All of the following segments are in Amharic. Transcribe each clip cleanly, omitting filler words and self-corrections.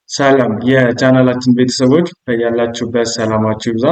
ሰላም የቻናላችን ቤተሰቦች በያላችሁበት ሰላማችሁ ይብዛ።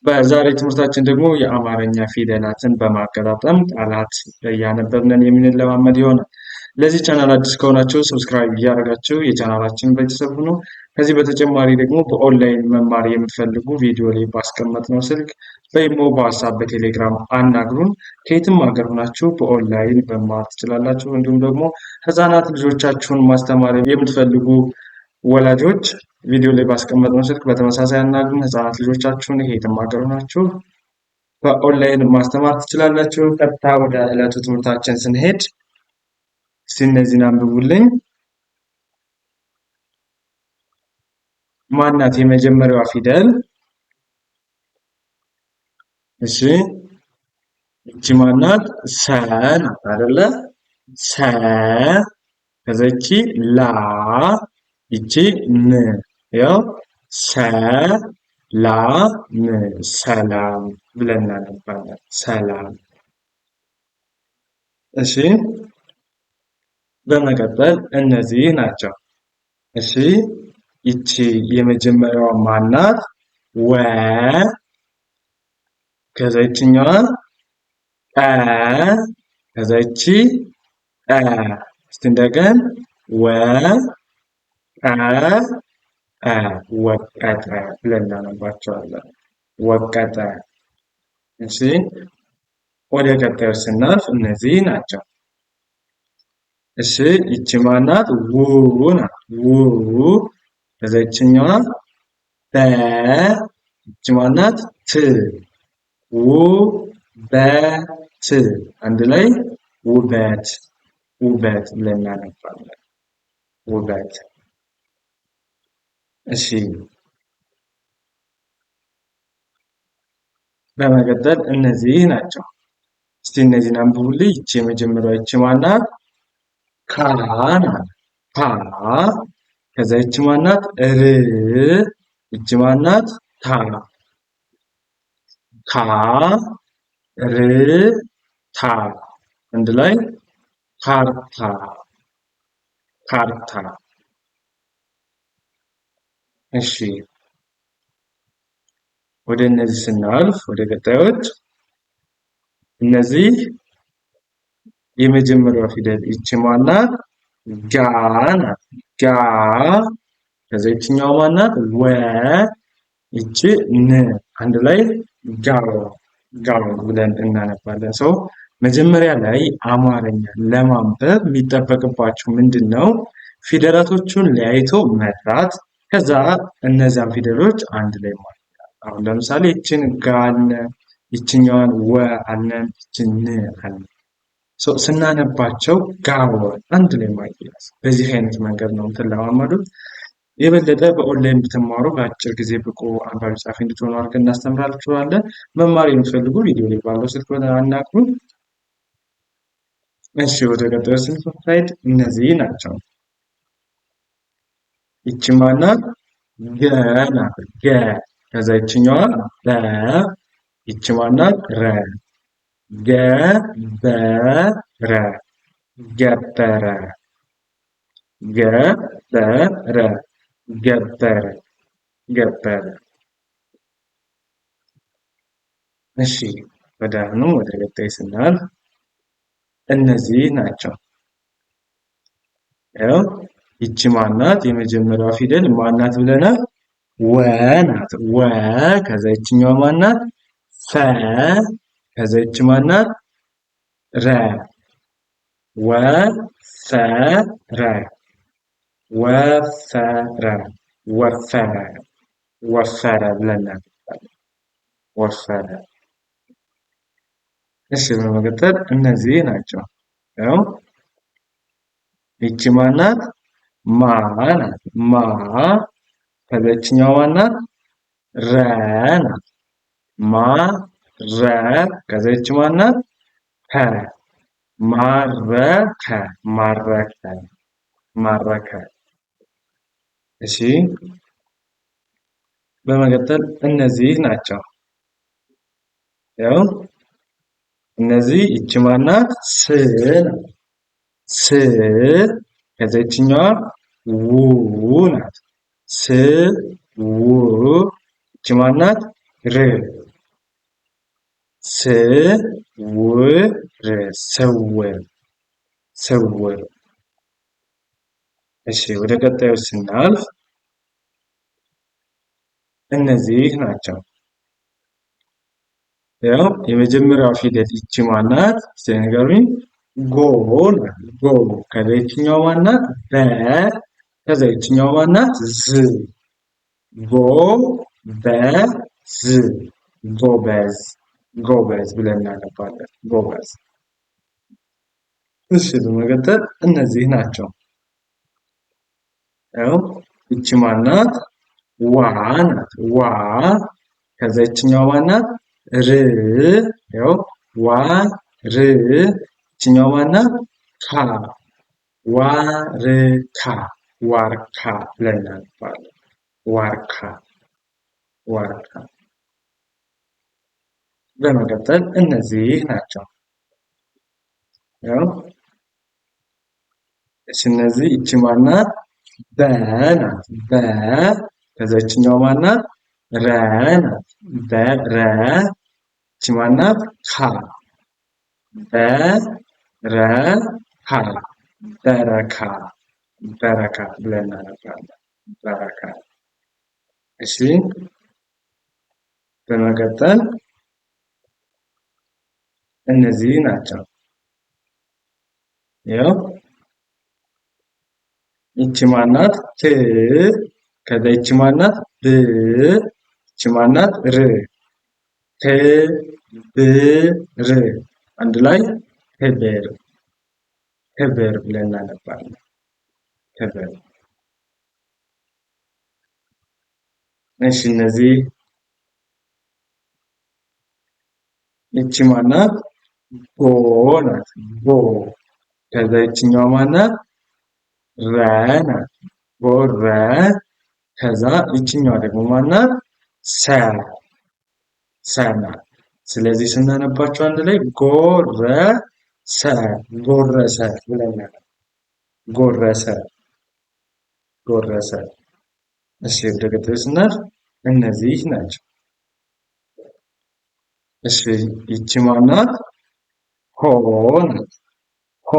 በዛሬ ትምህርታችን ደግሞ የአማርኛ ፊደላትን በማገጣጠም ቃላት እያነበብን የምንለማመድ ይሆናል። ለዚህ ቻናል አዲስ ከሆናችሁ ሰብስክራይብ እያደረጋችሁ የቻናላችን ቤተሰብ ሁኑ። ከዚህ በተጨማሪ ደግሞ በኦንላይን መማር የምትፈልጉ ቪዲዮ ላይ ባስቀመጥነው ስልክ በኢሞ፣ በዋትስአፕ፣ በቴሌግራም አናግሩን። ከየትም ሀገር ሆናችሁ በኦንላይን መማር ትችላላችሁ። እንዲሁም ደግሞ ህጻናት ልጆቻችሁን ማስተማር የምትፈልጉ ወላጆች ቪዲዮ ላይ ባስቀመጥነው ስልክ በተመሳሳይ አናግሩን። ህጻናት ልጆቻችሁን ከየትም ሀገር ሆናችሁ በኦንላይን ማስተማር ትችላላችሁ። ቀጥታ ወደ ዕለቱ ትምህርታችን ስንሄድ እስቲ እነዚህን አንብቡልኝ። ማናት የመጀመሪያዋ ፊደል? እሺ እቺ ማናት? ሰ ናት አይደለ? ሰ ከዛ እቺ ላ ይቺ ን ያው ሰላም ሰላም ብለን እናነባለን። ሰላም። እሺ በመቀጠል እነዚህ ናቸው። እሺ ይቺ የመጀመሪያዋ ማናት? ወ ከዛ ይችኛዋ ቀ ከዛ ይቺ ቀ እስቲ እንደገን ወ ወቀጠ ብለን እናነባቸዋለን። ወቀጠ። እሺ ወደ ቀጣዩ ስናልፍ እነዚህ ናቸው። እሺ ይቺ ማናት? ው ናት። ው ከዛ ይችኛዋ በ ይቺ ማናት? ት ውበት አንድ ላይ ውበት ውበት ብለን እናነባለን። ውበት። እሺ በመቀጠል እነዚህ ናቸው። እስቲ እነዚህን አንብቡልኝ። ይቺ የመጀመሪያዋ ይቺ ማናት? ካ ናት። ካ ከዛ ይቺ ማናት? ር ይቺ ማናት? ታ ካ ር ታ አንድ ላይ ካርታ ካርታ። እሺ ወደ እነዚህ ስናልፍ ወደ ቀጣዮች እነዚህ የመጀመሪያዋ ፊደል ይቺ ማናት? ጋ ናት። ጋ ከዛ ይችኛው ማናት? ወ ይቺ ን አንድ ላይ ጋው ጋው ብለን እናነባለን። ሰው መጀመሪያ ላይ አማርኛ ለማንበብ የሚጠበቅባችሁ ምንድን ነው? ፊደላቶቹን ለያይቶ መጥራት፣ ከዛ እነዚያን ፊደሎች አንድ ላይ ማለት። አሁን ለምሳሌ ይችን ጋ አልነ፣ ይችኛዋን ወ አልነን፣ ይችን ን አልነ። ስናነባቸው ጋወ አንድ ላይ ማያያዝ። በዚህ አይነት መንገድ ነው የምትለማመዱት። የበለጠ በኦንላይን ብትማሩ በአጭር ጊዜ ብቁ አንባቢ ጻፊ እንድትሆኑ አድርገን እናስተምራችኋለን። መማር የምትፈልጉ ቪዲዮ ላይ ባለው ስልክ አናግሩን። እሺ ወደ ቀጣዩ ስንሄድ እነዚህ ናቸው። ይቺ ማናት? ገ ናት። ገ ከዛ ይችኛዋ በ ይቺ ማናት? ረ ገበረ ገበረ ገበረ ገበረ ገበረ። እሺ ወደ ቀጣይ ስናልፍ እነዚህ ናቸው። ያው ይቺ ማናት? የመጀመሪያዋ ፊደል ማናት ብለናል? ወ ናት። ወ ከዛ ይችኛዋ ማናት? ፈ ከዛ ይቺ ማናት? ረ ወፈረ ወፈረ ወፈረ ወፈረ ብለናል። ወፈረ። እሺ በመቀጠል እነዚህ ናቸው። ያው ይቺ ማናት? ማ ናት። ማ ከዛችኛዋ ማናት? ረ ናት። ማ ረ ከዛ ይቺ ማናት? ተ ማረከ ማረከ ማረከ። እሺ በመቀጠል እነዚህ ናቸው። ያው እነዚህ ይቺ ማናት? ስ ስ ከዛ ይችኛዋ ው ናት። ስ ው ይቺ ማናት? ር ስ ው ር ስውር ስውር። እሺ ወደ ቀጣዩ ስናልፍ እነዚህ ናቸው። ያው የመጀመሪያው ፊደል ይቺ ማናት? እስቲ ንገሩኝ። ጎ ናት። ጎ ከዛ ይችኛው ማናት? በ ከዛ ይችኛው ማናት? ዝ ጎ በ ዝ ጎበዝ ጎበዝ ብለን እናነባለን። ጎበዝ። እሺ በመቀጠል እነዚህ ናቸው። ያው ይቺ ማናት? ዋ ናት። ዋ ከዛ ይችኛው ማናት? ር ያው ዋ ር ይችኛው ማናት? ካ ዋርካ ዋርካ ብለን እናነባለን። ዋርካ ዋርካ። በመቀጠል እነዚህ ናቸው። ያው እነዚህ ይቺ ማናት? በ ናት። በ ከዛ ይችኛው ማናት? ረ ናት። በረ ይቺ ማናት? ካ በረካ በረካ በረካ ብለን እናነባለን። በረካ። እሺ በመቀጠል እነዚህ ናቸው። ያው ይቺ ማናት? ት ከዛ ይቺ ማናት? ብ ይቺ ማናት? ር ት ብ ር አንድ ላይ ክብር ክብር ብለን እናነባለን። ክብር። እሺ እነዚህ ይቺ ማናት? ጎ ናት። ጎ ከዛ ይችኛው ማናት? ረ ናት። ጎረ ከዛ ይችኛዋ ደግሞ ማናት? ሰ ሰ ናት። ስለዚህ ስናነባቸው አንድ ላይ ጎረሰ ጎረሰ ብለናል። ጎረሰ ጎረሰ። እሺ ወደ ቀጣዩ ስናልፍ እነዚህ ናቸው። እሺ ይቺ ማናት? ሆ ናት። ሆ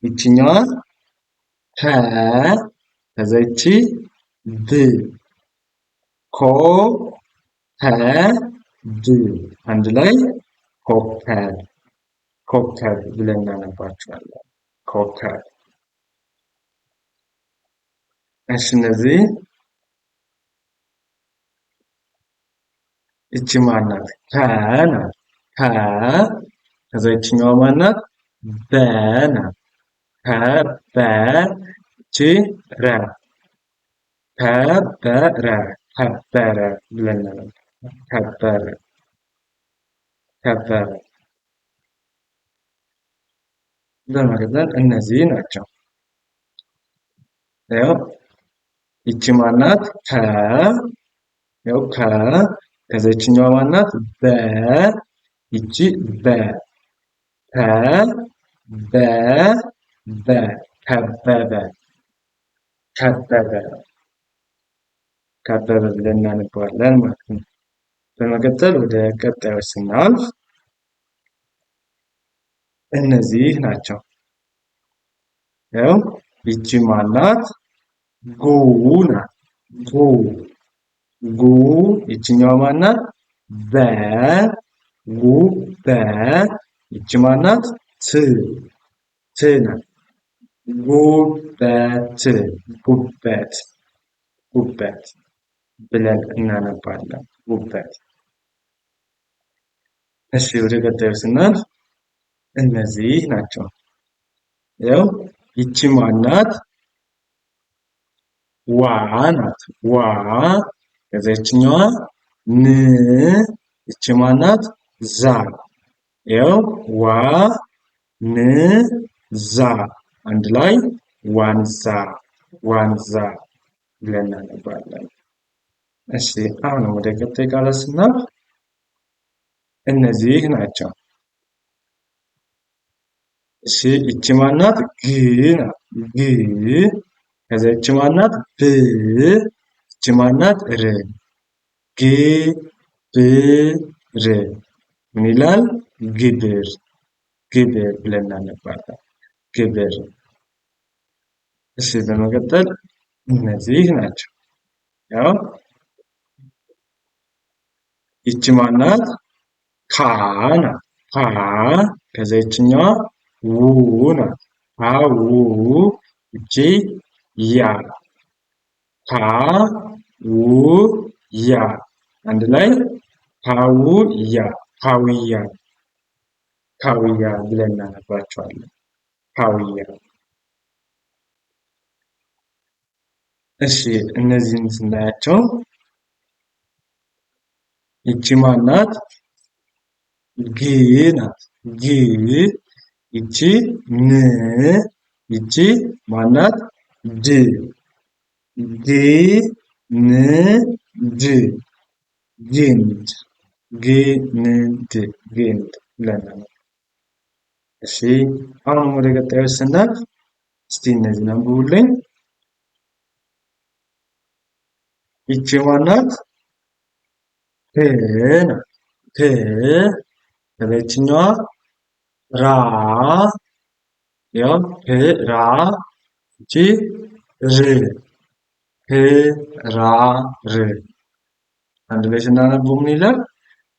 ይችኛዋ ሀ ከዛ ይቺ ብ ኮ ሀ ድ አንድ ላይ ኮከብ ኮከብ ብለን እናነባቸዋለን። ኮከብ። እሺ እነዚህ ይቺ ማናት? ከ ናት። ከ ከዛ ይችኛዋ ማናት? በ ናት። ከበ ይቺ ረ ከበረ ከበረ ብለን እናነባለን። ከበረ ከበረ። በመቀጠል እነዚህ ናቸው። ያው ይቺ ማናት? ከ ያው ከ ከዛ ይችኛዋ ማናት? በ ይቺ በ ከ በ በ ከበበ ከበበ ከበበ ብለን እናነባዋለን ማለት ነው። በመቀጠል ወደ ቀጣዩ ስናልፍ እነዚህ ናቸው። ያው ይቺ ማናት? ጉ ናት። ጉ ጉ ይችኛዋ ማናት? በ ጉ በ ይቺ ማናት? ት ት ናት። ጉበት ጉበት ጉበት ብለን እናነባለን። ጉበት። እሺ ወደ ቀጣዩ ስናልፍ እነዚህ ናቸው። ያው ይቺ ማናት? ዋ ናት። ዋ ከዛ ይችኛዋ ን ይቺ ማናት? ዛ ያው ዋ ን ዛ አንድ ላይ ዋንዛ ዋንዛ ብለን እናነባለን። እሺ አሁን ወደ ቀጣይ ቃላት ስናልፍ እነዚህ ናቸው። እሺ ይቺ ማናት? ግ ናት። ግ ከዛ ይቺ ማናት? ብ ይቺ ማናት? ር ግ ብ ር ምን ይላል? ግብር ግብር ብለን እናነባለን። ግብር። እሺ በመቀጠል እነዚህ ናቸው። ያው ይቺ ማናት? ካ ናት። ካ ከዛ ይችኛዋ ው ናት። ካ ው ይቺ ያ ካ ው ያ አንድ ላይ ካውያ ካውያ ካውያ ብለን እናነባቸዋለን። ካውያ። እሺ እነዚህን ስናያቸው ይቺ ማናት? ግ ናት። ግ ይቺ ን ይቺ ማናት? ድ ግ ን ድ ግንድ ግንድ ግንድ ብለን። እሺ አሁን ወደ ቀጣዩ ስናልፍ እስቲ እነዚህን አንብቡልኝ። ይቺ ማናት? ፕ ናት። ፕ ከበችኛዋ ራ ያው ፕ ራ ይቺ ር ፕ ራ ር አንድ ላይ ስናነበው ምን ይላል?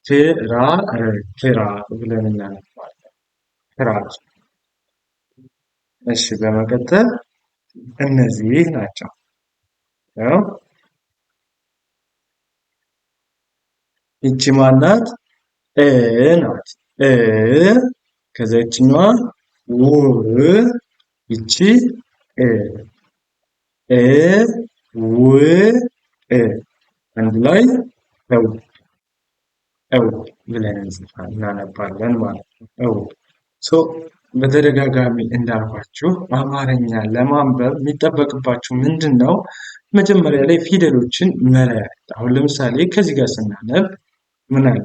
ፕ ራ ር ፕራር ብለን እናነባለን። ፕራር። እሺ በመቀጠል እነዚህ ናቸው። ያው ይቺ ማናት? እ ናት። እ ከዛ ይችኛዋ ው ይቺ እ እ ው እ አንድ ላይ እውድ ብለን እናነባለን ማለት ነው። እውድ በተደጋጋሚ እንዳልኳችሁ አማርኛ ለማንበብ የሚጠበቅባችሁ ምንድን ነው? መጀመሪያ ላይ ፊደሎችን መለያየት። አሁን ለምሳሌ ከዚህ ጋር ስናነብ ምን አለ?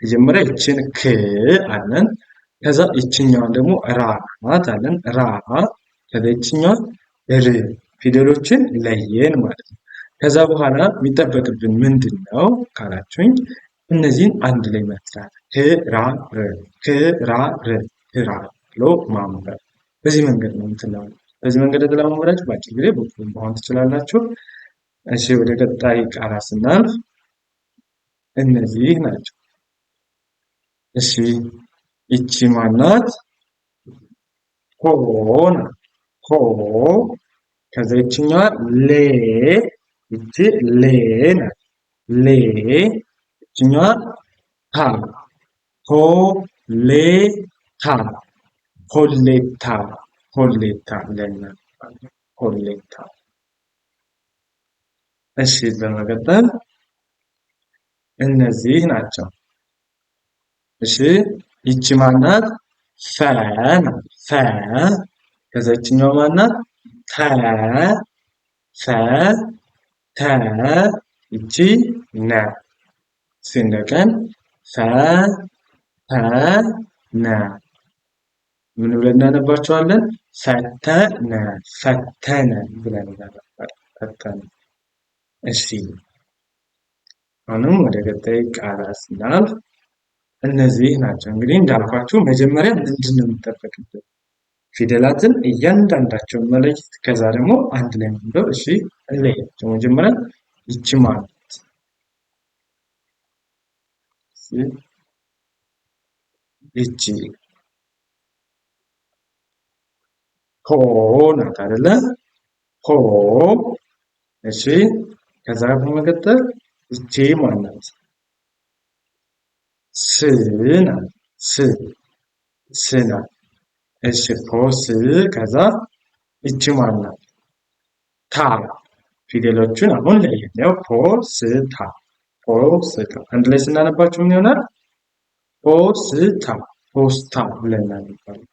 መጀመሪያ ይችን ክ አለን። ከዛ ይችኛዋን ደግሞ ራ ናት አለን። ራ ከዛ ይችኛዋን ር ፊደሎችን ለየን ማለት ነው። ከዛ በኋላ የሚጠበቅብን ምንድን ነው ካላችሁኝ እነዚህን አንድ ላይ መስራት ክራር ክራር ክራር ብሎ ማንበብ። በዚህ መንገድ ነው የምትለው። በዚህ መንገድ የተለማመዳችሁ በአጭር ጊዜ በኩል መሆን ትችላላችሁ። እሺ ወደ ቀጣይ ቃላት ስናልፍ እነዚህ ናቸው። እሺ ይቺ ማናት? ሆ ናት። ሆ ከዛ ይችኛዋ ሌ ይቺ ሌ ናት። ሌ ይችኛዋ ታ ሆ ሌ ታ ሆሌታ ሆሌታ ብለን ሆሌታ። እሺ በመቀጠል እነዚህ ናቸው። እሺ ይቺ ማናት? ፈ ናት። ፈ ከዛ ይችኛዋ ማናት? ተ ፈ ተ ይቺ ነ ሲንደቀን ፈ ተ ነ ምን ብለን እናነባቸዋለን? ፈተነ ፈተነ ብለን እናነባለን። ፈተነ። እሺ አሁንም ወደ ቀጣይ ቃላት ስናልፍ እነዚህ ናቸው። እንግዲህ እንዳልኳችሁ መጀመሪያ ምንድን ነው የሚጠበቅብን? ፊደላትን እያንዳንዳቸውን መለየት፣ ከዛ ደግሞ አንድ ላይ ማንበብ። እሺ እንለያቸው። መጀመሪያ ይቺ ማለት ይቺ ሆ ናት አይደለ? ሆ። እሺ ከዛ በመቀጠል ይቺ ማናት? ስ ናት። ስ ስ ናት። እሺ ፖስ ከዛ ይቺ ማናት? ታ ፊደሎቹን አሁን ለየት ነው። ፖስታ ፖስታ አንድ ላይ ስናነባቸው ምን ይሆናል? ፖስታ ፖስታ ብለን እናነባለን።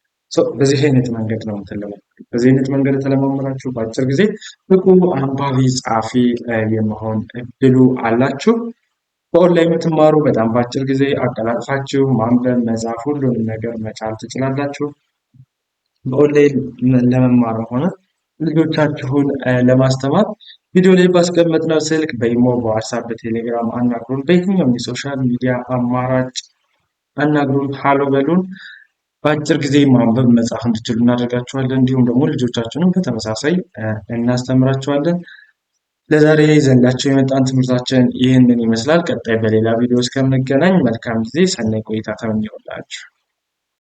በዚህ አይነት መንገድ ነው የምትለማመዱት። በዚህ አይነት መንገድ ተለማመዳችሁ በአጭር ጊዜ ብቁ አንባቢ ጸሐፊ የመሆን እድሉ አላችሁ። በኦንላይን የምትማሩ በጣም በአጭር ጊዜ አቀላጥፋችሁ ማንበብ፣ መጻፍ ሁሉንም ነገር መቻል ትችላላችሁ። በኦንላይን ለመማር ሆነ ልጆቻችሁን ለማስተማር ቪዲዮ ላይ ባስቀመጥነው ስልክ በኢሞ፣ በዋትስአፕ፣ በቴሌግራም አናግሩን። በየትኛውም የሶሻል ሚዲያ አማራጭ አናግሩን፣ ሃሎ በሉን። በአጭር ጊዜ ማንበብ መጻፍ እንድችሉ እናደርጋችኋለን። እንዲሁም ደግሞ ልጆቻችንን በተመሳሳይ እናስተምራችኋለን። ለዛሬ ይዘንላችሁ የመጣን ትምህርታችን ይህንን ይመስላል። ቀጣይ በሌላ ቪዲዮ እስከምንገናኝ መልካም ጊዜ፣ ሰናይ ቆይታ ተመኘሁላችሁ።